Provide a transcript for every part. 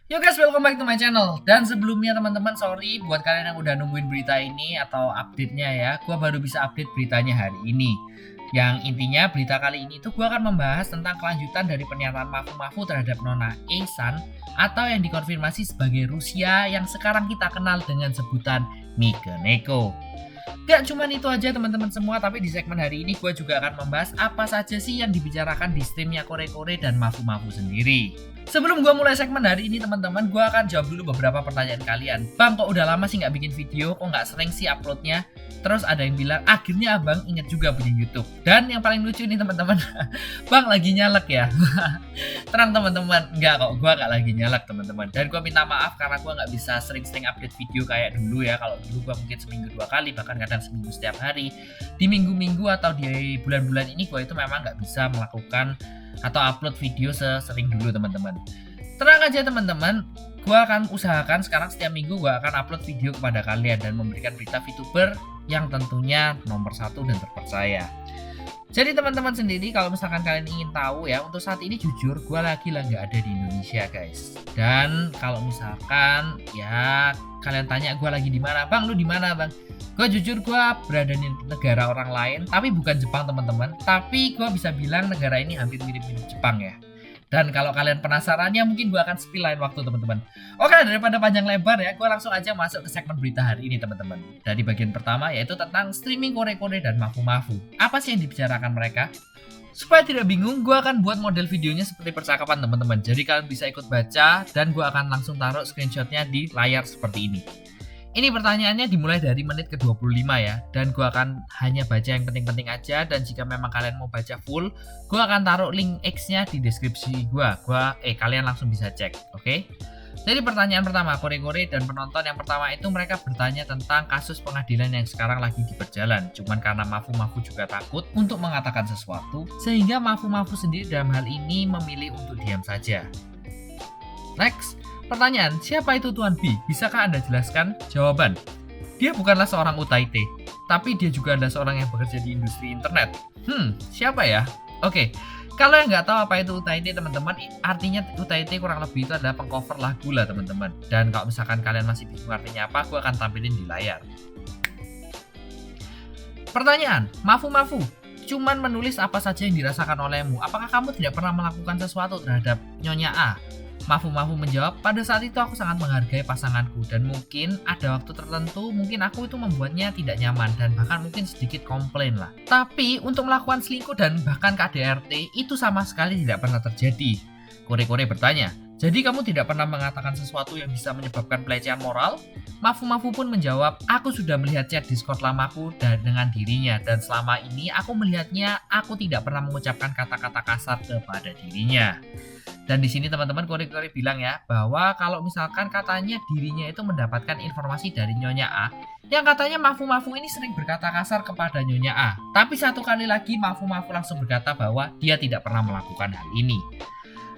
Yo guys, welcome back to my channel. Dan sebelumnya teman-teman, sorry buat kalian yang udah nungguin berita ini atau update-nya ya. Gua baru bisa update beritanya hari ini. Yang intinya berita kali ini tuh gua akan membahas tentang kelanjutan dari pernyataan Mafu terhadap Nona Ehsan atau yang dikonfirmasi sebagai Rusia yang sekarang kita kenal dengan sebutan Mike Neko. Gak cuman itu aja teman-teman semua, tapi di segmen hari ini gue juga akan membahas apa saja sih yang dibicarakan di streamnya Kore dan Mafu sendiri. Sebelum gue mulai segmen hari ini teman-teman, gue akan jawab dulu beberapa pertanyaan kalian. Bang, kok udah lama sih nggak bikin video, kok nggak sering sih uploadnya? Terus ada yang bilang, akhirnya abang inget juga bikin YouTube. Dan yang paling lucu nih teman-teman, bang lagi nyalek ya? Tenang teman-teman, enggak kok, gue nggak lagi nyalek teman-teman. Dan gue minta maaf karena gue nggak bisa sering-sering update video kayak dulu ya. Kalau dulu gue mungkin seminggu 2 kali, bahkan kadang seminggu setiap hari. Di minggu-minggu atau di bulan-bulan ini gue itu memang nggak bisa melakukan atau upload video sesering dulu teman-teman. Tenang aja teman-teman, gue akan usahakan sekarang setiap minggu gue akan upload video kepada kalian dan memberikan berita VTuber yang tentunya nomor 1 dan terpercaya. Jadi teman-teman sendiri kalau misalkan kalian ingin tahu ya, untuk saat ini jujur gue lagi nggak ada di Indonesia guys. Dan kalau misalkan ya kalian tanya gue lagi di mana, bang lu di mana bang? Gue jujur gue berada di negara orang lain, tapi bukan Jepang teman-teman. Tapi gue bisa bilang negara ini hampir mirip-mirip Jepang ya. Dan kalau kalian penasarannya mungkin gue akan spill lain waktu teman-teman. Oke, daripada panjang lebar ya, gue langsung aja masuk ke segmen berita hari ini teman-teman. Dari bagian pertama yaitu tentang streaming Kore dan Mafu. Apa sih yang dibicarakan mereka? Supaya tidak bingung, gue akan buat model videonya seperti percakapan teman-teman. Jadi kalian bisa ikut baca dan gue akan langsung taruh screenshotnya di layar seperti ini. Ini pertanyaannya dimulai dari menit ke-25 ya. Dan gue akan hanya baca yang penting-penting aja. Dan jika memang kalian mau baca full, gue akan taruh link X-nya di deskripsi gue. Kalian langsung bisa cek, oke? Jadi pertanyaan pertama, Kore dan penonton yang pertama itu mereka bertanya tentang kasus pengadilan yang sekarang lagi berjalan. Cuman karena Mafu juga takut untuk mengatakan sesuatu, sehingga Mafu sendiri dalam hal ini memilih untuk diam saja. Next, pertanyaan, siapa itu Tuan B? Bisakah Anda jelaskan? Jawaban, dia bukanlah seorang Utaite, tapi dia juga adalah seorang yang bekerja di industri internet. Siapa ya? Oke, kalau yang nggak tahu apa itu Utaite teman-teman, artinya Utaite kurang lebih itu adalah pengcover lagu lah teman-teman. Dan kalau misalkan kalian masih bingung artinya apa, aku akan tampilin di layar. Pertanyaan, Mafu, cuman menulis apa saja yang dirasakan olehmu. Apakah kamu tidak pernah melakukan sesuatu terhadap Nyonya A? Mafu menjawab, pada saat itu aku sangat menghargai pasanganku dan mungkin ada waktu tertentu mungkin aku itu membuatnya tidak nyaman dan bahkan mungkin sedikit komplain lah. Tapi untuk melakukan selingkuh dan bahkan KDRT itu sama sekali tidak pernah terjadi. Kore bertanya, jadi kamu tidak pernah mengatakan sesuatu yang bisa menyebabkan pelecehan moral? Mafu pun menjawab, aku sudah melihat chat Discord lamaku dengan dirinya dan selama ini aku melihatnya aku tidak pernah mengucapkan kata-kata kasar kepada dirinya. Dan di sini teman-teman Kore bilang ya bahwa kalau misalkan katanya dirinya itu mendapatkan informasi dari Nyonya A yang katanya Mafu ini sering berkata kasar kepada Nyonya A. Tapi satu kali lagi Mafu langsung berkata bahwa dia tidak pernah melakukan hal ini.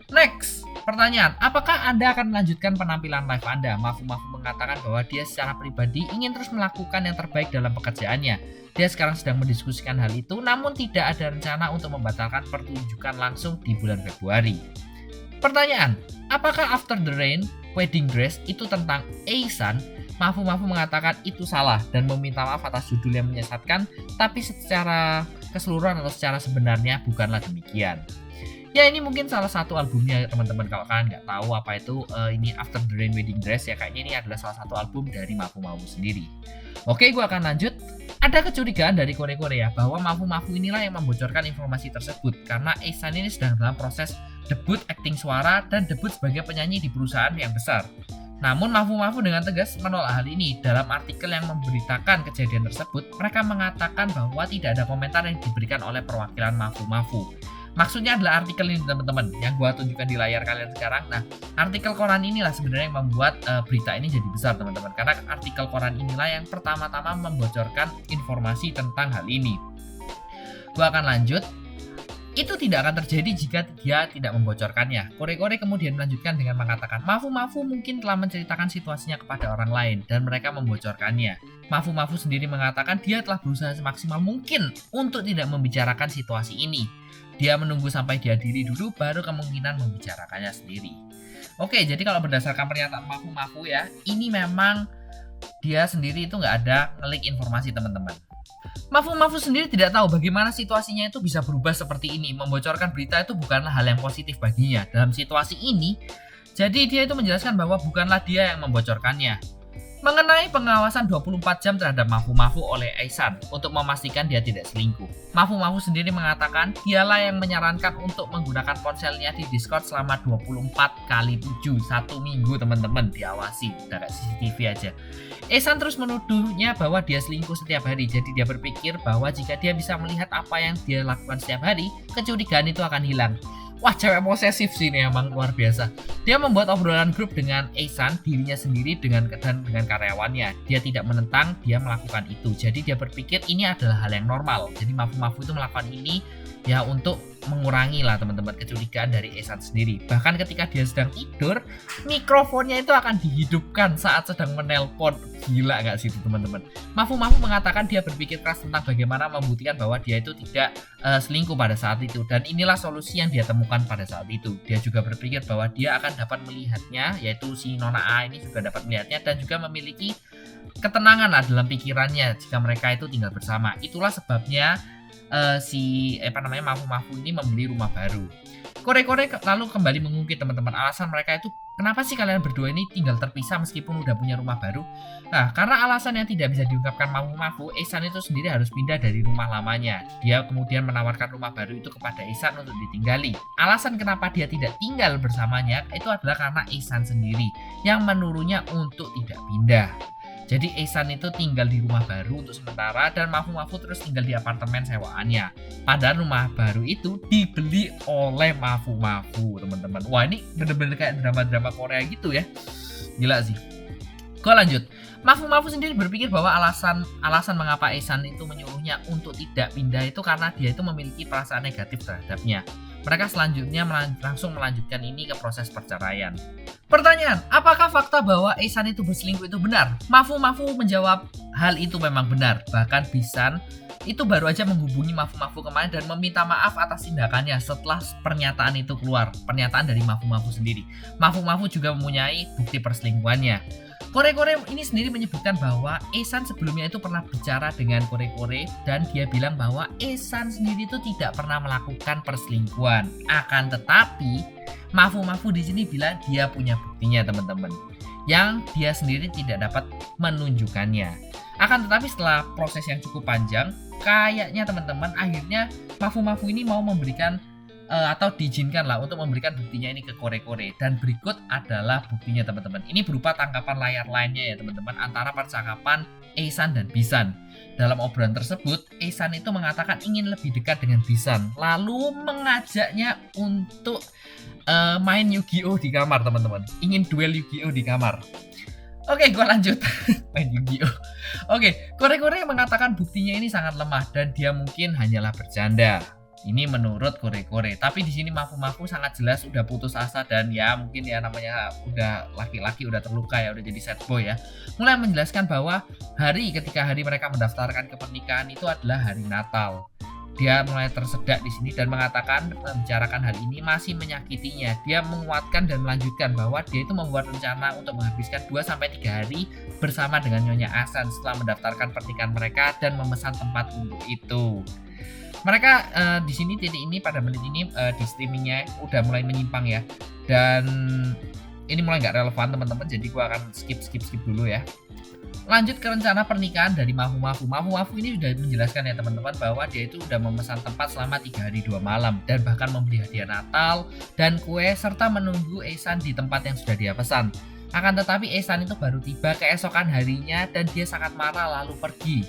Next, pertanyaan, apakah Anda akan melanjutkan penampilan live Anda? Mafu mengatakan bahwa dia secara pribadi ingin terus melakukan yang terbaik dalam pekerjaannya. Dia sekarang sedang mendiskusikan hal itu, namun tidak ada rencana untuk membatalkan pertunjukan langsung di bulan Februari. Pertanyaan, apakah After the Rain Wedding Dress itu tentang Ehsan? Mafu mengatakan itu salah dan meminta maaf atas judul yang menyesatkan, tapi secara keseluruhan atau secara sebenarnya bukanlah demikian. Ya ini mungkin salah satu albumnya teman-teman, kalau kalian nggak tahu apa itu ini After the Rain Wedding Dress ya, kayaknya ini adalah salah satu album dari Mafu sendiri. Oke, gue akan lanjut. Ada kecurigaan dari Kore ya bahwa Mafu inilah yang membocorkan informasi tersebut karena Ehsan ini sedang dalam proses debut akting suara dan debut sebagai penyanyi di perusahaan yang besar. Namun Mafu dengan tegas menolak hal ini. Dalam artikel yang memberitakan kejadian tersebut, mereka mengatakan bahwa tidak ada komentar yang diberikan oleh perwakilan Mafu. Maksudnya adalah artikel ini teman-teman yang gue tunjukkan di layar kalian sekarang. Nah, artikel koran inilah sebenarnya yang membuat berita ini jadi besar teman-teman, karena artikel koran inilah yang pertama-tama membocorkan informasi tentang hal ini. Gue akan lanjut. Itu tidak akan terjadi jika dia tidak membocorkannya. Kore kemudian melanjutkan dengan mengatakan Mafu mungkin telah menceritakan situasinya kepada orang lain dan mereka membocorkannya. Mafu sendiri mengatakan dia telah berusaha semaksimal mungkin untuk tidak membicarakan situasi ini. Dia menunggu sampai diadili dulu baru kemungkinan membicarakannya sendiri. Oke, jadi kalau berdasarkan pernyataan Mafu ya, ini memang dia sendiri itu nggak ada ngelik informasi teman-teman. Mafu sendiri tidak tahu bagaimana situasinya itu bisa berubah seperti ini. Membocorkan berita itu bukanlah hal yang positif baginya dalam situasi ini. Jadi dia itu menjelaskan bahwa bukanlah dia yang membocorkannya. Mengenai pengawasan 24 jam terhadap Mafu oleh Ehsan untuk memastikan dia tidak selingkuh. Mafu sendiri mengatakan dialah yang menyarankan untuk menggunakan ponselnya di Discord selama 24x7 1 minggu teman-teman, diawasi, udah kayak CCTV aja. Ehsan terus menuduhnya bahwa dia selingkuh setiap hari, jadi dia berpikir bahwa jika dia bisa melihat apa yang dia lakukan setiap hari, kecurigaan itu akan hilang. Wah, cewek posesif sih ini emang luar biasa. Dia membuat obrolan grup dengan Ehsan, dirinya sendiri dengan karyawannya. Dia tidak menentang dia melakukan itu. Jadi dia berpikir ini adalah hal yang normal. Jadi Mafu itu melakukan ini ya untuk mengurangi lah teman-teman kecurigaan dari Ehsan sendiri. Bahkan ketika dia sedang tidur, mikrofonnya itu akan dihidupkan saat sedang menelpon. Gila gak sih itu teman-teman? Mafu mengatakan dia berpikir keras tentang bagaimana membuktikan bahwa dia itu tidak selingkuh pada saat itu. Dan inilah solusi yang dia temukan pada saat itu. Dia juga berpikir bahwa dia akan dapat melihatnya, yaitu si Nona A ini juga dapat melihatnya dan juga memiliki ketenangan lah dalam pikirannya jika mereka itu tinggal bersama. Itulah sebabnya Mafu ini membeli rumah baru. Kore lalu kembali mengungkit teman-teman alasan mereka itu kenapa sih kalian berdua ini tinggal terpisah meskipun udah punya rumah baru. Nah, karena alasan yang tidak bisa diungkapkan Mafu, Ehsan itu sendiri harus pindah dari rumah lamanya. Dia kemudian menawarkan rumah baru itu kepada Ehsan untuk ditinggali. Alasan kenapa dia tidak tinggal bersamanya itu adalah karena Ehsan sendiri yang menyuruhnya untuk tidak pindah. Jadi Ehsan itu tinggal di rumah baru untuk sementara dan Mafu terus tinggal di apartemen sewaannya. Padahal rumah baru itu dibeli oleh Mafu teman-teman. Wah, ini bener-bener kayak drama-drama Korea gitu ya. Gila sih. Gue lanjut. Mafu sendiri berpikir bahwa alasan mengapa Ehsan itu menyuruhnya untuk tidak pindah itu karena dia itu memiliki perasaan negatif terhadapnya. Mereka selanjutnya langsung melanjutkan ini ke proses perceraian. Pertanyaan, apakah fakta bahwa Ehsan itu berselingkuh itu benar? Mafu menjawab hal itu memang benar. Bahkan Bisan itu baru aja menghubungi Mafu kemarin dan meminta maaf atas tindakannya setelah pernyataan itu keluar. Pernyataan dari Mafu sendiri. Mafu juga mempunyai bukti perselingkuhannya. Kore ini sendiri menyebutkan bahwa Ehsan sebelumnya itu pernah bicara dengan Kore dan dia bilang bahwa Ehsan sendiri itu tidak pernah melakukan perselingkuhan. Akan tetapi Mafu di sini bilang dia punya buktinya teman-teman, yang dia sendiri tidak dapat menunjukkannya. Akan tetapi setelah proses yang cukup panjang, kayaknya teman-teman akhirnya Mafu ini mau memberikan atau diizinkan lah untuk memberikan buktinya ini ke Kore dan berikut adalah buktinya teman-teman. Ini berupa tangkapan layar lainnya ya teman-teman antara percakapan Ehsan dan Bisan. Dalam obrolan tersebut, Ehsan itu mengatakan ingin lebih dekat dengan Bisan, lalu mengajaknya untuk main Yu-Gi-Oh di kamar teman-teman. Ingin duel Yu-Gi-Oh di kamar. Oke, gue lanjut. Main Yu-Gi-Oh. Oke, Kore mengatakan buktinya ini sangat lemah dan dia mungkin hanyalah bercanda. Ini menurut Kore. Tapi di sini Mafu sangat jelas udah putus asa dan ya mungkin ya namanya udah laki-laki udah terluka ya, udah jadi sad boy ya. Mulai menjelaskan bahwa ketika hari mereka mendaftarkan ke pernikahan itu adalah hari Natal. Dia mulai tersedak di sini dan mengatakan membicarakan hal ini masih menyakitinya. Dia menguatkan dan melanjutkan bahwa dia itu membuat rencana untuk menghabiskan 2-3 hari bersama dengan Nyonya Ahsan setelah mendaftarkan pernikahan mereka dan memesan tempat untuk itu. Mereka di sini titik ini pada menit ini di streamingnya udah mulai menyimpang ya, dan ini mulai nggak relevan teman-teman, jadi gua akan skip dulu ya. Lanjut ke rencana pernikahan dari Mafu ini udah menjelaskan ya teman-teman bahwa dia itu udah memesan tempat selama 3 hari 2 malam dan bahkan membeli hadiah Natal dan kue serta menunggu Ehsan di tempat yang sudah dia pesan. Akan tetapi Ehsan itu baru tiba keesokan harinya dan dia sangat marah lalu pergi.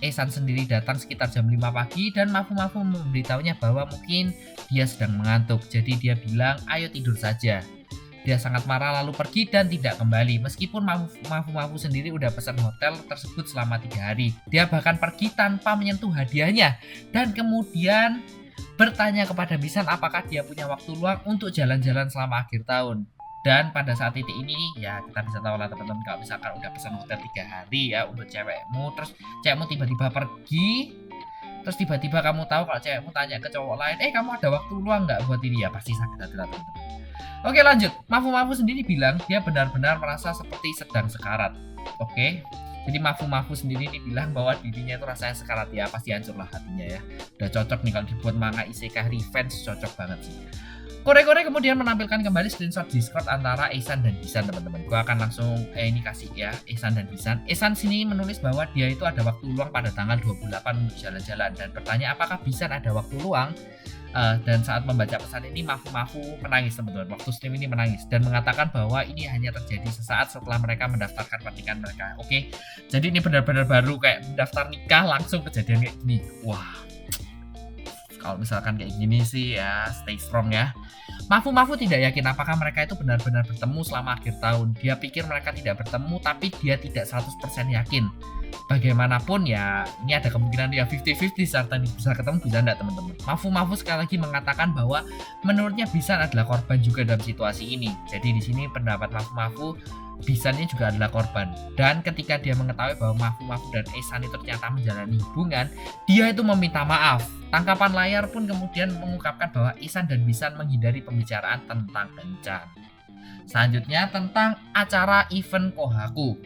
Ehsan sendiri datang sekitar jam 5 pagi dan Mafu memberitahunya bahwa mungkin dia sedang mengantuk. Jadi dia bilang ayo tidur saja. Dia sangat marah lalu pergi dan tidak kembali. Meskipun Mafu sendiri udah pesan hotel tersebut selama 3 hari. Dia bahkan pergi tanpa menyentuh hadiahnya. Dan kemudian bertanya kepada Bisan apakah dia punya waktu luang untuk jalan-jalan selama akhir tahun. Dan pada saat titik ini ya kita bisa tahu lah teman-teman, kalau misalkan udah pesan hotel 3 hari ya untuk cewekmu, terus cewekmu tiba-tiba pergi, terus tiba-tiba kamu tahu kalau cewekmu tanya ke cowok lain, kamu ada waktu luang nggak buat ini, ya pasti sakit hati lah teman-teman. Oke lanjut, Mafu sendiri bilang dia benar-benar merasa seperti sedang sekarat. Oke, jadi Mafu sendiri ini bilang bahwa dirinya itu rasanya sekarat ya, pasti hancur lah hatinya ya. Udah cocok nih kalau dibuat manga isekai revenge, cocok banget sih. Kore kemudian menampilkan kembali screenshot Discord antara Ehsan dan Bisan teman-teman. Gua akan langsung ini kasih ya Ehsan dan Bisan. Ehsan sini menulis bahwa dia itu ada waktu luang pada tanggal 28 untuk jalan-jalan dan bertanya apakah Bisan ada waktu luang. Dan saat membaca pesan ini Mafu menangis teman-teman. Waktu stream ini menangis dan mengatakan bahwa ini hanya terjadi sesaat setelah mereka mendaftarkan pernikahan mereka. Oke, jadi ini benar-benar baru kayak mendaftar nikah langsung kejadian kayak gini. Wah, kalau misalkan kayak gini sih ya stay strong ya. Mafu tidak yakin apakah mereka itu benar-benar bertemu selama akhir tahun. Dia pikir mereka tidak bertemu tapi dia tidak 100% yakin. Bagaimanapun ya ini ada kemungkinan ya 50-50 serta bisa ketemu bisa enggak teman-teman. Mafu sekali lagi mengatakan bahwa menurutnya Bisan adalah korban juga dalam situasi ini. Jadi di sini pendapat Mafu Bisannya juga adalah korban. Dan ketika dia mengetahui bahwa Mafu dan Ehsan itu ternyata menjalani hubungan, dia itu meminta maaf. Tangkapan layar pun kemudian mengungkapkan bahwa Ehsan dan Bisan menghindari pembicaraan tentang kencan. Selanjutnya tentang acara event Kohaku.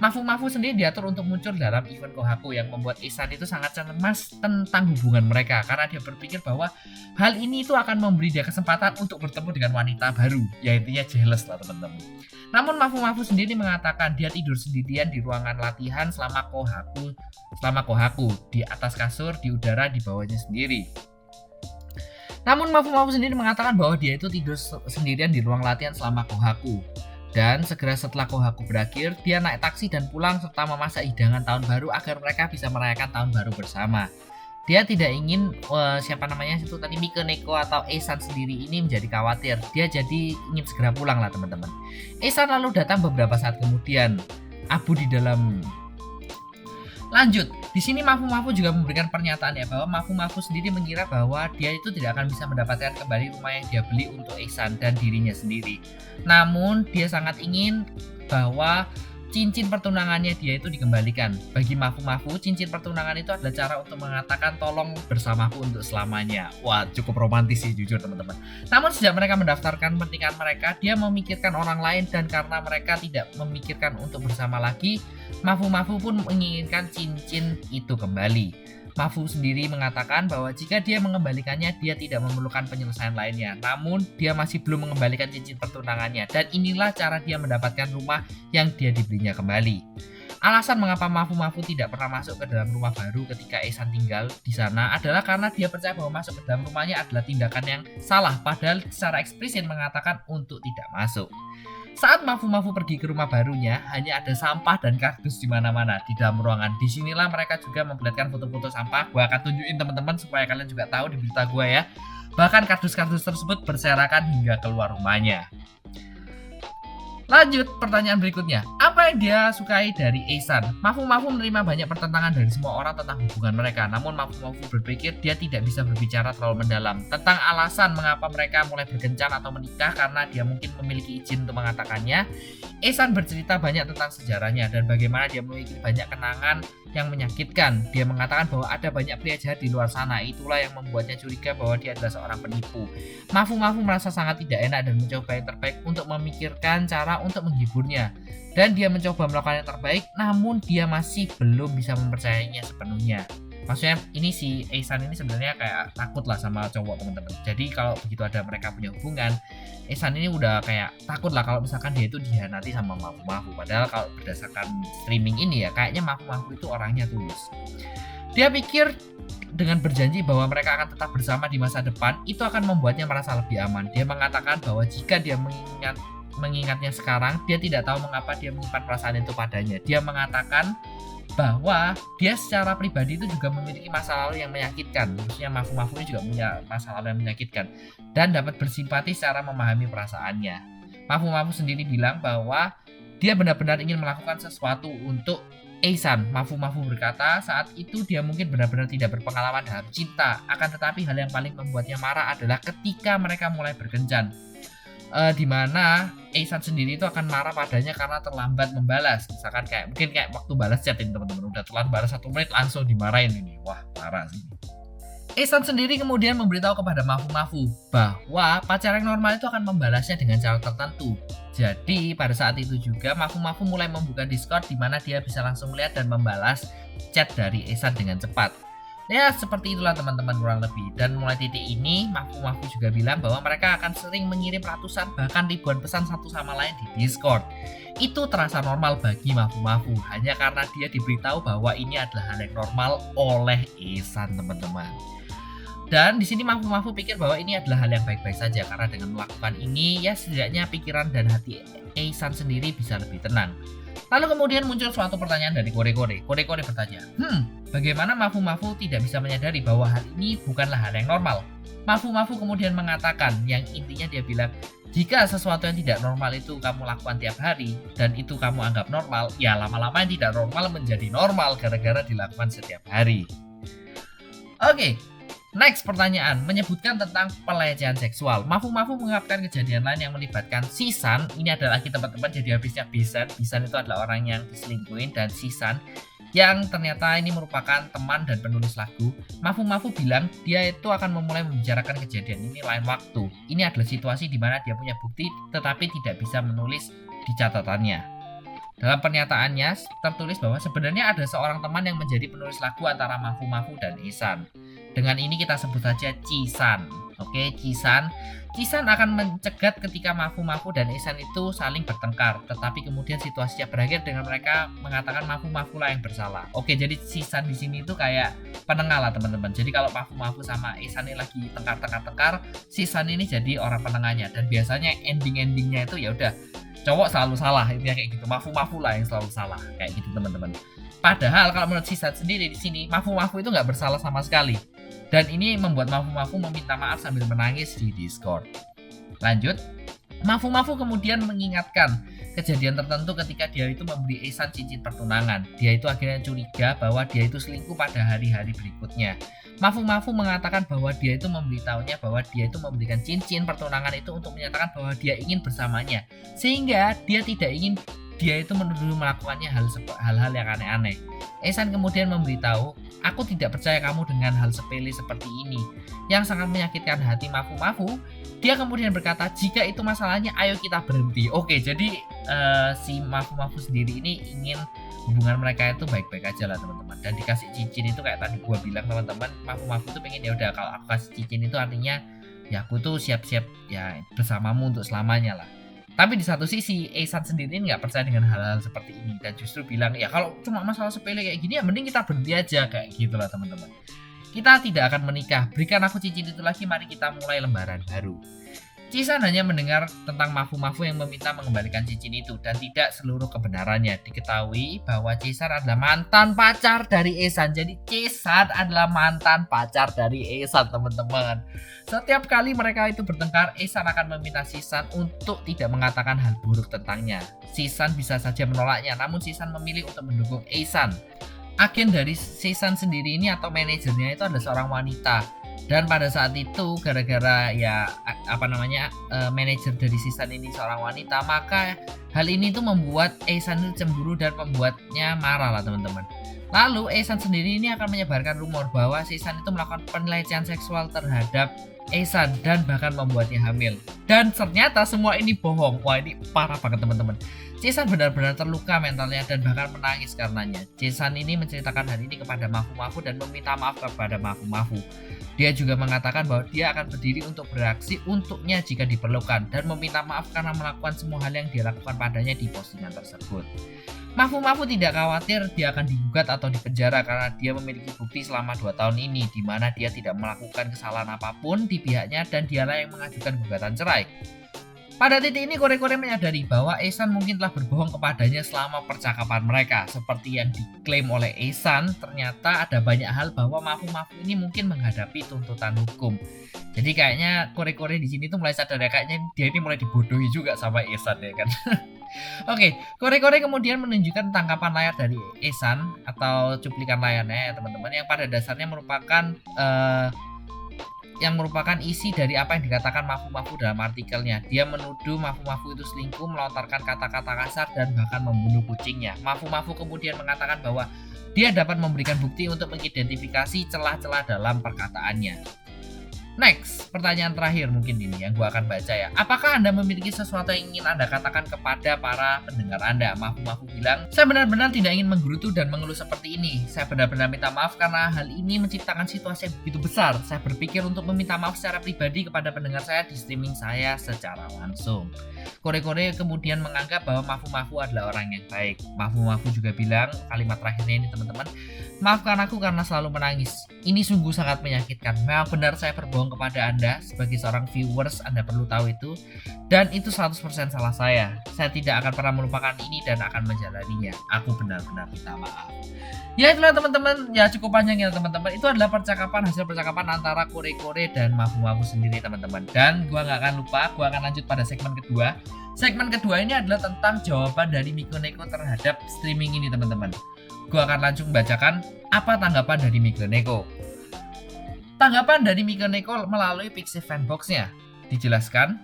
Mafu sendiri diatur untuk muncul dalam event Kohaku yang membuat Ehsan itu sangat cemas tentang hubungan mereka karena dia berpikir bahwa hal ini itu akan memberi dia kesempatan untuk bertemu dengan wanita baru, ya intinya jealous lah teman-teman. Namun Mafu sendiri mengatakan dia tidur sendirian di ruangan latihan selama Kohaku di atas kasur di udara di bawahnya sendiri. Namun Mafu sendiri mengatakan bahwa dia itu tidur sendirian di ruang latihan selama Kohaku. Dan segera setelah Kohaku berakhir, dia naik taksi dan pulang serta memasak hidangan tahun baru agar mereka bisa merayakan tahun baru bersama. Dia tidak ingin Mika Neko atau Ehsan sendiri ini menjadi khawatir. Dia jadi ingin segera pulang lah teman-teman. Ehsan lalu datang beberapa saat kemudian. Abu di dalam. Lanjut, di sini Mafu juga memberikan pernyataan ya bahwa Mafu sendiri mengira bahwa dia itu tidak akan bisa mendapatkan kembali rumah yang dia beli untuk Ehsan dan dirinya sendiri. Namun dia sangat ingin bahwa cincin pertunangannya dia itu dikembalikan. Bagi Mafu, cincin pertunangan itu adalah cara untuk mengatakan tolong bersamaku untuk selamanya. Wah, cukup romantis sih jujur teman-teman. Namun sejak mereka mendaftarkan pernikahan mereka, dia memikirkan orang lain dan karena mereka tidak memikirkan untuk bersama lagi, Mafu pun menginginkan cincin itu kembali. Mafu sendiri mengatakan bahwa jika dia mengembalikannya, dia tidak memerlukan penyelesaian lainnya. Namun, dia masih belum mengembalikan cincin pertunangannya. Dan inilah cara dia mendapatkan rumah yang dia dibelinya kembali. Alasan mengapa Mafu tidak pernah masuk ke dalam rumah baru ketika Ehsan tinggal di sana adalah karena dia percaya bahwa masuk ke dalam rumahnya adalah tindakan yang salah. Padahal secara eksplisit mengatakan untuk tidak masuk. Saat Mafu pergi ke rumah barunya, hanya ada sampah dan kardus di mana-mana di dalam ruangan. Disinilah mereka juga memperlihatkan foto-foto sampah. Gua akan tunjukin teman-teman supaya kalian juga tahu di berita gua ya. Bahkan kardus-kardus tersebut berserakan hingga keluar rumahnya. Lanjut pertanyaan berikutnya, apa yang dia sukai dari Ehsan? Mafu menerima banyak pertentangan dari semua orang tentang hubungan mereka. Namun Mafu berpikir dia tidak bisa berbicara terlalu mendalam tentang alasan mengapa mereka mulai berkencan atau menikah karena dia mungkin memiliki izin untuk mengatakannya. Ehsan bercerita banyak tentang sejarahnya dan bagaimana dia memiliki banyak kenangan yang menyakitkan. Dia mengatakan bahwa ada banyak pria jahat di luar sana. Itulah yang membuatnya curiga bahwa dia adalah seorang penipu. Mafu merasa sangat tidak enak dan mencoba yang terbaik untuk memikirkan cara untuk menghiburnya. Dan dia mencoba melakukan yang terbaik, namun dia masih belum bisa mempercayainya sepenuhnya. Maksudnya ini si Ehsan ini sebenarnya kayak takut lah sama cowok teman-teman. Jadi kalau begitu ada mereka punya hubungan, Ehsan ini udah kayak takut lah kalau misalkan dia itu dihianati sama Mafu. Padahal kalau berdasarkan streaming ini ya kayaknya Mafu itu orangnya tulus. Dia pikir dengan berjanji bahwa mereka akan tetap bersama di masa depan itu akan membuatnya merasa lebih aman. Dia mengatakan bahwa jika dia mengingatnya sekarang, dia tidak tahu mengapa dia menyimpan perasaan itu padanya. Dia mengatakan bahwa dia secara pribadi itu juga memiliki masa lalu yang menyakitkan. Khususnya Mafu ini juga punya masa lalu yang menyakitkan dan dapat bersimpati secara memahami perasaannya. Mafu sendiri bilang bahwa dia benar-benar ingin melakukan sesuatu untuk Ehsan. Mafu berkata saat itu dia mungkin benar-benar tidak berpengalaman dalam cinta. Akan tetapi hal yang paling membuatnya marah adalah ketika mereka mulai berkencan. Di mana Ehsan sendiri itu akan marah padanya karena terlambat membalas. Misalkan mungkin waktu balas chat ini teman-teman udah telat balas 1 menit langsung dimarahin ini. Wah, parah sih. Ihsan sendiri kemudian memberitahu kepada Mafu bahwa pacar yang normal itu akan membalasnya dengan cara tertentu. Jadi pada saat itu juga Mafu mulai membuka Discord di mana dia bisa langsung melihat dan membalas chat dari Ihsan dengan cepat. Ya seperti itulah teman-teman kurang lebih. Dan mulai titik ini Mafu juga bilang bahwa mereka akan sering mengirim ratusan bahkan ribuan pesan satu sama lain di Discord. Itu terasa normal bagi Mafu hanya karena dia diberitahu bahwa ini adalah hal yang normal oleh Ihsan teman-teman. Dan di sini Mafu pikir bahwa ini adalah hal yang baik-baik saja karena dengan melakukan ini ya setidaknya pikiran dan hati Ihsan sendiri bisa lebih tenang. Lalu kemudian muncul suatu pertanyaan dari Kore-Kore. Kore-Kore bertanya, bagaimana Mafu tidak bisa menyadari bahwa hal ini bukanlah hal yang normal? Mafu kemudian mengatakan yang intinya dia bilang, jika sesuatu yang tidak normal itu kamu lakukan tiap hari dan itu kamu anggap normal, ya lama-lama yang tidak normal menjadi normal gara-gara dilakukan setiap hari. Oke. Next pertanyaan, menyebutkan tentang pelecehan seksual. Mafu mengungkapkan kejadian lain yang melibatkan Sisan. Ini adalah lagi teman-teman, jadi habisnya Bisan. Bisan itu adalah orang yang diselingkuhin, dan Sisan yang ternyata ini merupakan teman dan penulis lagu. Mafu bilang dia itu akan memulai membicarakan kejadian ini lain waktu. Ini adalah situasi di mana dia punya bukti tetapi tidak bisa menulis di catatannya. Dalam pernyataannya tertulis bahwa sebenarnya ada seorang teman yang menjadi penulis lagu antara Mafu dan Ihsan. Dengan ini kita sebut saja Cisan. Oke, Cisan akan mencegat ketika Mafu dan Ihsan itu saling bertengkar. Tetapi kemudian situasinya berakhir dengan mereka mengatakan Mafu lah yang bersalah. Oke, jadi Cisan di sini itu kayak penengah lah teman-teman. Jadi kalau Mafu sama Ihsan ini lagi tengkar, Cisan ini jadi orang penengahnya. Dan biasanya endingnya itu ya udah cowok selalu salah, intinya kayak gitu. Mafu lah yang selalu salah, kayak gitu teman-teman. Padahal kalau menurut Cisan sendiri di sini Mafu itu nggak bersalah sama sekali. Dan ini membuat Mafu meminta maaf sambil menangis di Discord. Lanjut, Mafu kemudian mengingatkan kejadian tertentu ketika dia itu memberi Ihsan cincin pertunangan. Dia itu akhirnya curiga bahwa dia itu selingkuh pada hari-hari berikutnya. Mafu mengatakan bahwa dia itu memberitahunya bahwa dia itu memberikan cincin pertunangan itu untuk menyatakan bahwa dia ingin bersamanya. Sehingga dia tidak ingin dia itu menuduh melakukannya hal-hal yang aneh-aneh. Ihsan kemudian memberitahu, aku tidak percaya kamu dengan hal sepele seperti ini, yang sangat menyakitkan hati Mafu. Dia kemudian berkata, jika itu masalahnya, ayo kita berhenti. Oke, jadi si Mafu sendiri ini ingin hubungan mereka itu baik-baik aja lah teman-teman. Dan dikasih cincin itu kayak tadi gua bilang teman-teman, Mafu tuh pengen ya udah kalau aku kasih cincin itu artinya ya aku tuh siap-siap ya bersamamu untuk selamanya lah. Tapi di satu sisi Ihsan sendiri nggak percaya dengan hal-hal seperti ini dan justru bilang ya kalau cuma masalah sepele kayak gini ya mending kita berhenti aja, kayak gitulah teman-teman. Kita tidak akan menikah, berikan aku cincin itu lagi, mari kita mulai lembaran baru. Cisan hanya mendengar tentang Mafu yang meminta mengembalikan cincin itu dan tidak seluruh kebenarannya. Diketahui bahwa Cisan adalah mantan pacar dari Ihsan. Jadi Cisan adalah mantan pacar dari Ihsan teman-teman. Setiap kali mereka itu bertengkar, Ihsan akan meminta Cisan untuk tidak mengatakan hal buruk tentangnya. Cisan bisa saja menolaknya, namun Cisan memilih untuk mendukung Ihsan. Agen dari Cisan sendiri ini atau manajernya itu adalah seorang wanita. Dan pada saat itu gara-gara ya manajer dari Cisan ini seorang wanita, maka hal ini tuh membuat Ihsan itu cemburu dan membuatnya marah lah teman-teman. Lalu Ihsan sendiri ini akan menyebarkan rumor bahwa Cisan itu melakukan pelecehan seksual terhadap Ihsan dan bahkan membuatnya hamil. Dan ternyata semua ini bohong. Wah, ini parah banget teman-teman. Cisan benar-benar terluka mentalnya dan bahkan menangis karenanya. Cisan ini menceritakan hal ini kepada Mafu dan meminta maaf kepada Mafu. Dia juga mengatakan bahwa dia akan berdiri untuk bereaksi untuknya jika diperlukan dan meminta maaf karena melakukan semua hal yang dia lakukan padanya di postingan tersebut. Mafu tidak khawatir dia akan digugat atau dipenjara karena dia memiliki bukti selama 2 tahun ini di mana dia tidak melakukan kesalahan apapun di pihaknya dan dialah yang mengajukan gugatan cerai. Pada titik ini Kore-Kore menyadari bahwa Ihsan mungkin telah berbohong kepadanya selama percakapan mereka. Seperti yang diklaim oleh Ihsan, ternyata ada banyak hal bahwa Mafu ini mungkin menghadapi tuntutan hukum. Jadi kayaknya Kore-Kore di sini tuh mulai sadar ya, kayaknya dia ini mulai dibodohi juga sama Ihsan ya kan. Oke, Kore-Kore kemudian menunjukkan tangkapan layar dari Ihsan atau cuplikan layarnya ya teman-teman, yang pada dasarnya merupakan yang merupakan isi dari apa yang dikatakan Mafu dalam artikelnya. Dia menuduh Mafu itu selingkuh, melontarkan kata-kata kasar dan bahkan membunuh kucingnya. Mafu kemudian mengatakan bahwa dia dapat memberikan bukti untuk mengidentifikasi celah-celah dalam perkataannya. Next, pertanyaan terakhir mungkin ini yang gue akan baca ya. Apakah Anda memiliki sesuatu yang ingin Anda katakan kepada para pendengar Anda? Mafu bilang, saya benar-benar tidak ingin menggerutu dan mengeluh seperti ini. Saya benar-benar minta maaf karena hal ini menciptakan situasi yang begitu besar. Saya berpikir untuk meminta maaf secara pribadi kepada pendengar saya di streaming saya secara langsung. Kore kemudian menganggap bahwa Mafu adalah orang yang baik. Mafu juga bilang kalimat terakhirnya ini teman-teman, maafkan aku karena selalu menangis. Ini sungguh sangat menyakitkan. Memang benar saya berbohong kepada Anda. Sebagai seorang viewers, Anda perlu tahu itu. Dan itu 100% salah saya. Saya tidak akan pernah melupakan ini dan akan menjalaninya. Aku benar-benar minta maaf. Ya itulah teman-teman. Ya cukup panjang ya teman-teman. Itu adalah hasil percakapan antara Kore dan Mafu sendiri teman-teman. Dan gua nggak akan lupa, gua akan lanjut pada segmen kedua. Segmen kedua ini adalah tentang jawaban dari Miko Neko terhadap streaming ini teman-teman. Gue akan langsung membacakan apa tanggapan dari Miko Neko. Tanggapan dari Miko Neko melalui Pixie Fanbox-nya. Dijelaskan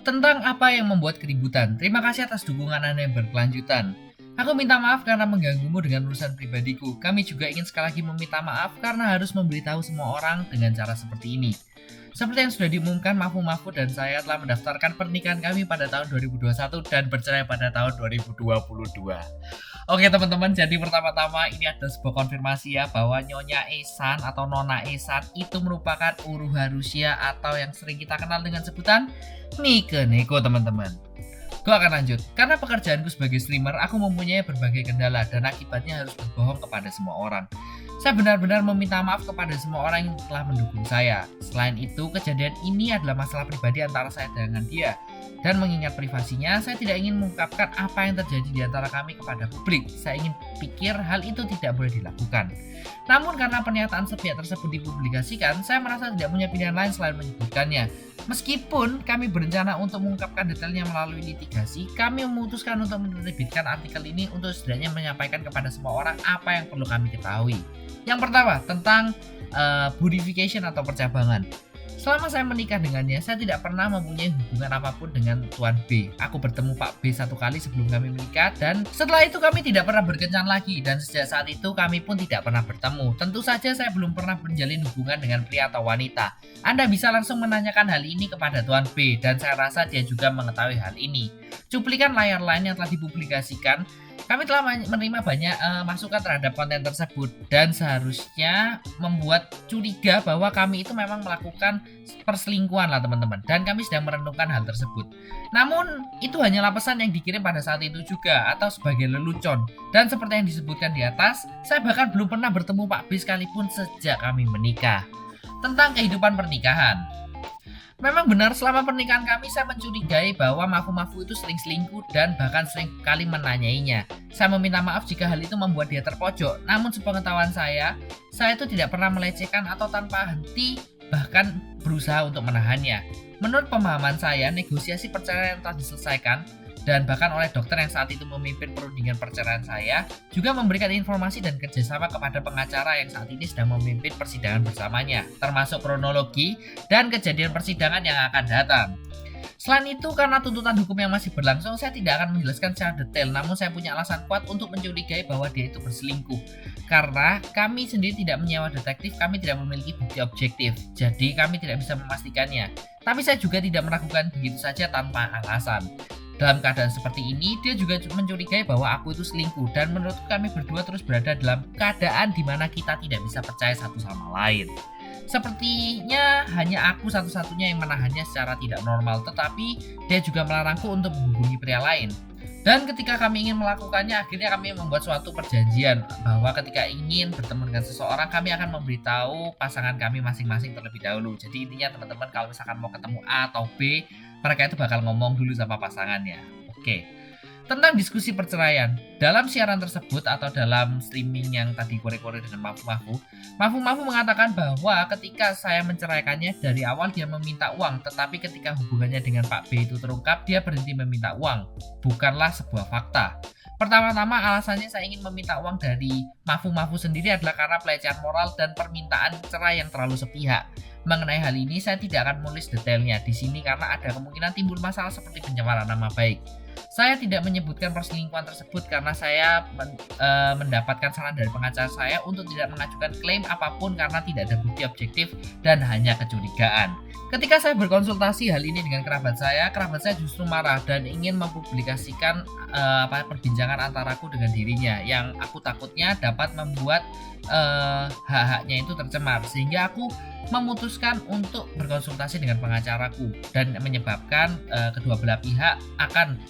tentang apa yang membuat keributan. Terima kasih atas dukungan Anda yang berkelanjutan. Aku minta maaf karena mengganggumu dengan urusan pribadiku. Kami juga ingin sekali lagi meminta maaf karena harus memberitahu semua orang dengan cara seperti ini. Seperti yang sudah diumumkan, Mafu dan saya telah mendaftarkan pernikahan kami pada tahun 2021 dan bercerai pada tahun 2022. Oke teman-teman, jadi pertama-tama ini ada sebuah konfirmasi ya bahwa Nyonya Esan atau Nona Esan itu merupakan Uruha Rusia atau yang sering kita kenal dengan sebutan Miko Neko teman-teman. Gue akan lanjut. Karena pekerjaanku sebagai streamer, aku mempunyai berbagai kendala dan akibatnya harus berbohong kepada semua orang. Saya benar-benar meminta maaf kepada semua orang yang telah mendukung saya. Selain itu, kejadian ini adalah masalah pribadi antara saya dengan dia. Dan mengingat privasinya, saya tidak ingin mengungkapkan apa yang terjadi di antara kami kepada publik. Saya ingin pikir hal itu tidak boleh dilakukan. Namun karena pernyataan sepihak tersebut dipublikasikan, saya merasa tidak punya pilihan lain selain menyebutkannya. Meskipun kami berencana untuk mengungkapkan detailnya melalui litigasi, kami memutuskan untuk menerbitkan artikel ini untuk setidaknya menyampaikan kepada semua orang apa yang perlu kami ketahui. Yang pertama, tentang burification atau percabangan. Selama saya menikah dengannya, saya tidak pernah mempunyai hubungan apapun dengan Tuan B. Aku bertemu Pak B satu kali sebelum kami menikah dan setelah itu kami tidak pernah berkencan lagi dan sejak saat itu kami pun tidak pernah bertemu. Tentu saja saya belum pernah menjalin hubungan dengan pria atau wanita. Anda bisa langsung menanyakan hal ini kepada Tuan B dan saya rasa dia juga mengetahui hal ini. Cuplikan layar lain yang telah dipublikasikan, kami telah menerima banyak masukan terhadap konten tersebut dan seharusnya membuat curiga bahwa kami itu memang melakukan perselingkuhan lah teman-teman, dan kami sedang merenungkan hal tersebut. Namun itu hanyalah pesan yang dikirim pada saat itu juga atau sebagai lelucon, dan seperti yang disebutkan di atas, saya bahkan belum pernah bertemu Pak B sekalipun sejak kami menikah. Tentang kehidupan pernikahan, memang benar selama pernikahan kami saya mencurigai bahwa Mafu itu sering selingkuh dan bahkan sering kali menanyainya. Saya meminta maaf jika hal itu membuat dia terpojok. Namun sepengetahuan saya itu tidak pernah melecehkan atau tanpa henti bahkan berusaha untuk menahannya. Menurut pemahaman saya, negosiasi perceraian yang telah diselesaikan dan bahkan oleh dokter yang saat itu memimpin perundingan perceraian saya juga memberikan informasi dan kerjasama kepada pengacara yang saat ini sedang memimpin persidangan bersamanya, termasuk kronologi dan kejadian persidangan yang akan datang. Selain itu, karena tuntutan hukum yang masih berlangsung, saya tidak akan menjelaskan secara detail, namun saya punya alasan kuat untuk mencurigai bahwa dia itu berselingkuh. Karena kami sendiri tidak menyewa detektif, kami tidak memiliki bukti objektif, jadi kami tidak bisa memastikannya. Tapi saya juga tidak meragukan begitu saja tanpa alasan. Dalam keadaan seperti ini, dia juga mencurigai bahwa aku itu selingkuh, dan menurutku kami berdua terus berada dalam keadaan di mana kita tidak bisa percaya satu sama lain. Sepertinya hanya aku satu-satunya yang menahannya secara tidak normal, tetapi dia juga melarangku untuk menghubungi pria lain. Dan ketika kami ingin melakukannya, akhirnya kami membuat suatu perjanjian bahwa ketika ingin bertemu dengan seseorang, kami akan memberitahu pasangan kami masing-masing terlebih dahulu. Jadi intinya teman-teman, kalau misalkan mau ketemu A atau B, mereka itu bakal ngomong dulu sama pasangannya. Oke. Tentang diskusi perceraian, dalam siaran tersebut atau dalam streaming yang tadi kore-kore dengan Mafu mengatakan bahwa ketika saya menceraikannya dari awal dia meminta uang, tetapi ketika hubungannya dengan Pak B itu terungkap, dia berhenti meminta uang. Bukanlah sebuah fakta. Pertama-tama alasannya saya ingin meminta uang dari Mafu sendiri adalah karena pelecehan moral dan permintaan cerai yang terlalu sepihak. Mengenai hal ini saya tidak akan menulis detailnya di sini karena ada kemungkinan timbul masalah seperti pencemaran nama baik. Saya tidak menyebutkan perselingkuhan tersebut karena saya mendapatkan saran dari pengacara saya untuk tidak mengajukan klaim apapun karena tidak ada bukti objektif dan hanya kecurigaan. Ketika saya berkonsultasi hal ini dengan kerabat saya justru marah dan ingin mempublikasikan perbincangan antaraku dengan dirinya yang aku takutnya dapat membuat hak-haknya itu tercemar, sehingga aku memutuskan untuk berkonsultasi dengan pengacaraku dan menyebabkan kedua belah pihak akan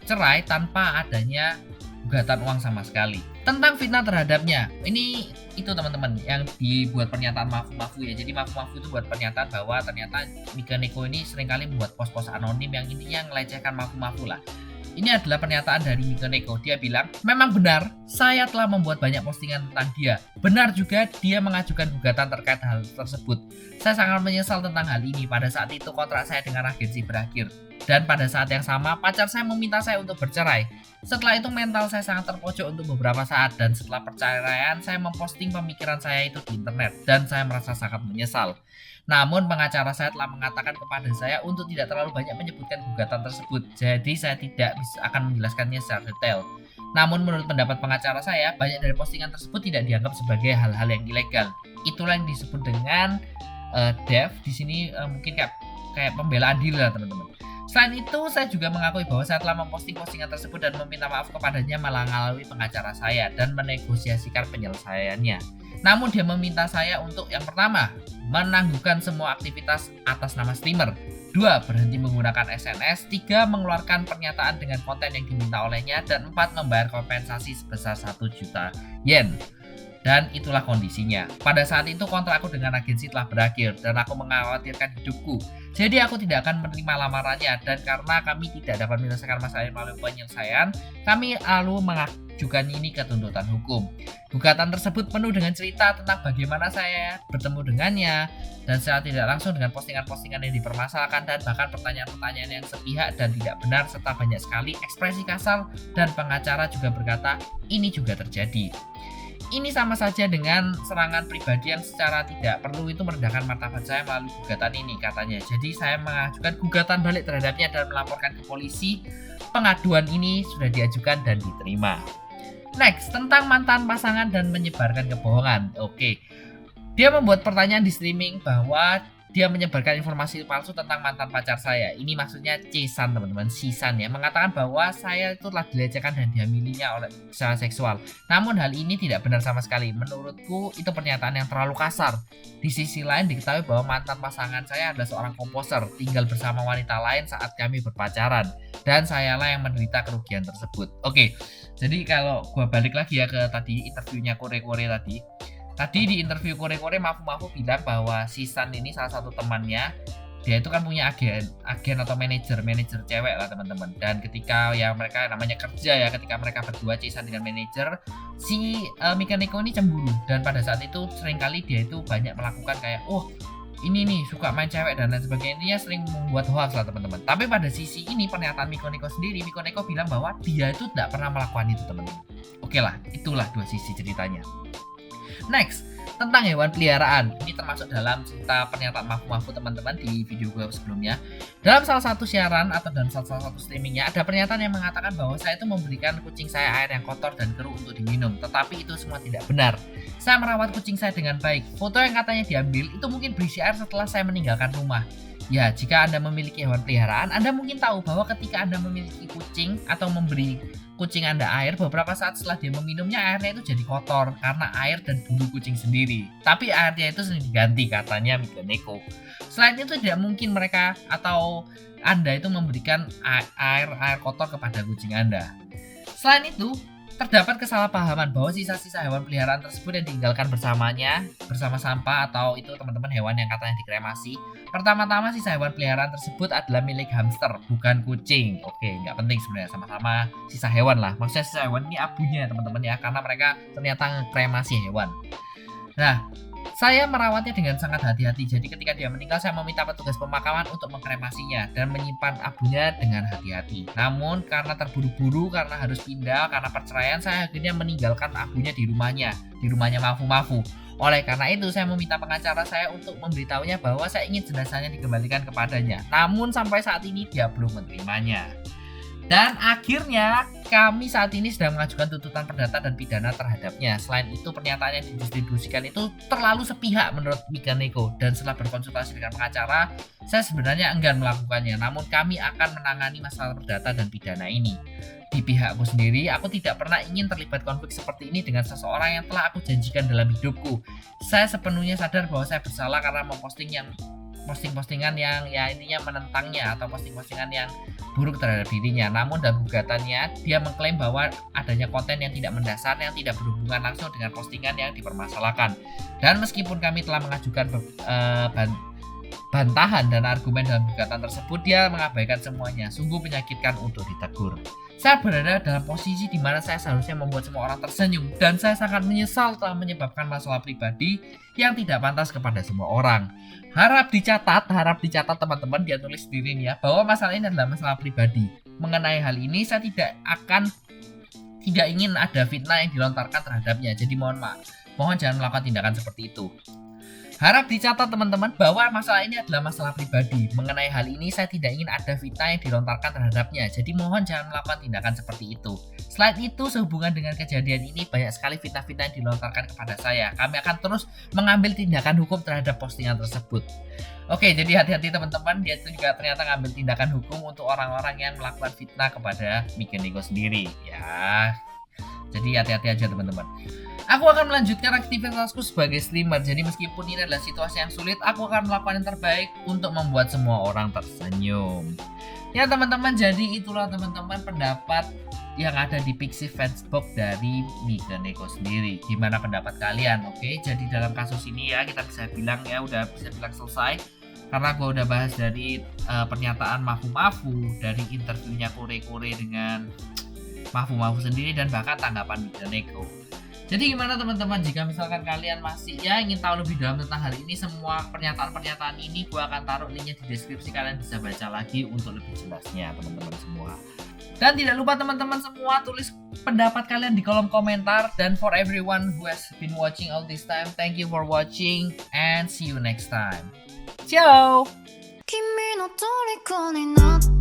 cerai tanpa adanya gugatan uang sama sekali. Tentang fitnah terhadapnya, itu teman-teman yang dibuat pernyataan Mafu ya. Jadi Mafu itu buat pernyataan bahwa ternyata Mika Neko ini seringkali membuat pos-pos anonim yang intinya melecehkan Mafu lah. Ini adalah pernyataan dari Mika Neko. Dia bilang, memang benar saya telah membuat banyak postingan tentang dia. Benar juga dia mengajukan gugatan terkait hal tersebut. Saya sangat menyesal tentang hal ini. Pada saat itu kontrak saya dengan agensi berakhir. Dan pada saat yang sama pacar saya meminta saya untuk bercerai. Setelah itu mental saya sangat terpojok untuk beberapa saat. Dan setelah perceraian saya memposting pemikiran saya itu di internet. Dan saya merasa sangat menyesal. Namun pengacara saya telah mengatakan kepada saya untuk tidak terlalu banyak menyebutkan gugatan tersebut. Jadi saya tidak akan menjelaskannya secara detail. Namun menurut pendapat pengacara saya, banyak dari postingan tersebut tidak dianggap sebagai hal-hal yang ilegal. Itulah yang disebut dengan dev. Di sini mungkin kayak pembelaan diri lah teman-teman. Selain itu, saya juga mengakui bahwa saya telah memposting postingan tersebut dan meminta maaf kepadanya melalui pengacara saya dan menegosiasikan penyelesaiannya. Namun dia meminta saya untuk yang pertama, menangguhkan semua aktivitas atas nama streamer. 2. Berhenti menggunakan SNS. 3. Mengeluarkan pernyataan dengan konten yang diminta olehnya. Dan 4. Membayar kompensasi sebesar 1 juta yen. Dan itulah kondisinya. Pada saat itu kontrakku dengan agensi telah berakhir dan aku mengkhawatirkan hidupku. Jadi aku tidak akan menerima lamarannya, dan karena kami tidak dapat menyelesaikan masalah melalui penyelesaian, kami lalu mengajukan ini ke tuntutan hukum. Gugatan tersebut penuh dengan cerita tentang bagaimana saya bertemu dengannya, dan secara tidak langsung dengan postingan-postingan yang dipermasalahkan dan bahkan pertanyaan-pertanyaan yang sepihak dan tidak benar serta banyak sekali ekspresi kasar, dan pengacara juga berkata ini juga terjadi. Ini sama saja dengan serangan pribadi yang secara tidak perlu itu merendahkan martabat saya melalui gugatan ini katanya. Jadi saya mengajukan gugatan balik terhadapnya dan melaporkan ke polisi. Pengaduan ini sudah diajukan dan diterima. Next, tentang mantan pasangan dan menyebarkan kebohongan. Oke. Dia membuat pertanyaan di streaming bahwa dia menyebarkan informasi palsu tentang mantan pacar saya. Ini maksudnya C-san teman-teman, C-san ya, mengatakan bahwa saya itu telah dilecehkan dan dihamilinya oleh secara seksual. Namun hal ini tidak benar sama sekali. Menurutku itu pernyataan yang terlalu kasar. Di sisi lain diketahui bahwa mantan pasangan saya adalah seorang komposer, tinggal bersama wanita lain saat kami berpacaran, dan sayalah yang menderita kerugian tersebut. Oke, jadi kalau gua balik lagi ya ke tadi interviewnya Kore-Kore tadi. Tadi di interview Kore-Kore Mafu bilang bahwa si San ini salah satu temannya, dia itu kan punya agen atau manajer cewek lah teman-teman. Dan ketika ya mereka namanya kerja ya, ketika mereka berdua Cisan dengan manajer, si Mika Neko ini cemburu. Dan pada saat itu seringkali dia itu banyak melakukan kayak ini nih suka main cewek dan lain sebagainya. Dia sering membuat hoax lah teman-teman. Tapi pada sisi ini pernyataan Mika Neko sendiri, Mika Neko bilang bahwa dia itu tidak pernah melakukan itu teman-teman. Oke lah, itulah dua sisi ceritanya. Next, tentang hewan peliharaan. Ini termasuk dalam cerita pernyataan Mafu teman-teman di video gue sebelumnya. Dalam salah satu siaran atau dalam salah satu streamingnya ada pernyataan yang mengatakan bahwa saya itu memberikan kucing saya air yang kotor dan keruh untuk diminum. Tetapi itu semua tidak benar. Saya merawat kucing saya dengan baik. Foto yang katanya diambil itu mungkin berisi air setelah saya meninggalkan rumah. Ya, jika Anda memiliki hewan peliharaan, Anda mungkin tahu bahwa ketika Anda memiliki kucing atau memberi kucing Anda air, beberapa saat setelah dia meminumnya airnya itu jadi kotor karena air dan bulu kucing sendiri. Tapi airnya itu sering diganti katanya Mika Neko. Selain itu tidak mungkin mereka atau Anda itu memberikan air kotor kepada kucing Anda. Selain itu, terdapat kesalahpahaman bahwa sisa-sisa hewan peliharaan tersebut yang ditinggalkan bersama sampah atau itu teman-teman hewan yang katanya dikremasi. Pertama-tama sisa hewan peliharaan tersebut adalah milik hamster, bukan kucing. Oke, nggak penting sebenarnya, sama-sama sisa hewan lah. Maksudnya sisa hewan ini abunya teman-teman ya, karena mereka ternyata kremasi hewan. Nah, saya merawatnya dengan sangat hati-hati. Jadi ketika dia meninggal, saya meminta petugas pemakaman untuk mengkremasinya dan menyimpan abunya dengan hati-hati. Namun karena terburu-buru, karena harus pindah, karena perceraian, saya akhirnya meninggalkan abunya di rumahnya Mafu. Oleh karena itu, saya meminta pengacara saya untuk memberitahunya bahwa saya ingin jenazahnya dikembalikan kepadanya. Namun sampai saat ini dia belum menerimanya. Dan akhirnya kami saat ini sedang mengajukan tuntutan perdata dan pidana terhadapnya. Selain itu, pernyataan yang didistribusikan itu terlalu sepihak menurut Mikaneko. Dan setelah berkonsultasi dengan pengacara, saya sebenarnya enggan melakukannya. Namun kami akan menangani masalah perdata dan pidana ini. Di pihakku sendiri, aku tidak pernah ingin terlibat konflik seperti ini dengan seseorang yang telah aku janjikan dalam hidupku. Saya sepenuhnya sadar bahwa saya bersalah karena posting-postingan yang ya intinya menentangnya atau posting-postingan yang buruk terhadap dirinya. Namun dalam gugatannya dia mengklaim bahwa adanya konten yang tidak mendasar yang tidak berhubungan langsung dengan postingan yang dipermasalahkan. Dan meskipun kami telah mengajukan bantahan dan argumen dalam gugatan tersebut, dia mengabaikan semuanya. Sungguh menyakitkan untuk ditegur. Saya berada dalam posisi di mana saya seharusnya membuat semua orang tersenyum, dan saya sangat menyesal telah menyebabkan masalah pribadi yang tidak pantas kepada semua orang. Harap dicatat teman-teman, dia tulis sendiri nih ya, bahwa masalah ini adalah masalah pribadi. Mengenai hal ini saya tidak ingin ada fitnah yang dilontarkan terhadapnya. Jadi mohon jangan melakukan tindakan seperti itu. Harap dicatat teman-teman bahwa masalah ini adalah masalah pribadi. Mengenai hal ini saya tidak ingin ada fitnah yang dilontarkan terhadapnya. Jadi mohon jangan melakukan tindakan seperti itu. Selain itu, sehubungan dengan kejadian ini banyak sekali fitnah-fitnah yang dilontarkan kepada saya. Kami akan terus mengambil tindakan hukum terhadap postingan tersebut. Oke, jadi hati-hati teman-teman. Dia itu juga ternyata ngambil tindakan hukum untuk orang-orang yang melakukan fitnah kepada Mikaneko sendiri. Ya, jadi hati-hati aja teman-teman. Aku akan melanjutkan aktivitasku sebagai streamer. Jadi meskipun ini adalah situasi yang sulit, aku akan melakukan yang terbaik untuk membuat semua orang tersenyum. Ya teman-teman, jadi itulah teman-teman pendapat yang ada di Pixie Fansbox dari Mikaneko sendiri. Gimana pendapat kalian? Oke, jadi dalam kasus ini ya kita bisa bilang ya udah bisa bilang selesai. Karena gue udah bahas dari pernyataan Mafu dari interviewnya Kore dengan Mafu sendiri dan bahkan tanggapan Mikaneko. Jadi gimana teman-teman, jika misalkan kalian masih ya ingin tahu lebih dalam tentang hal ini, semua pernyataan-pernyataan ini gue akan taruh linknya di deskripsi, kalian bisa baca lagi untuk lebih jelasnya teman-teman semua. Dan tidak lupa teman-teman semua tulis pendapat kalian di kolom komentar. Dan for everyone who has been watching all this time, thank you for watching and see you next time. Ciao! 君の虜になって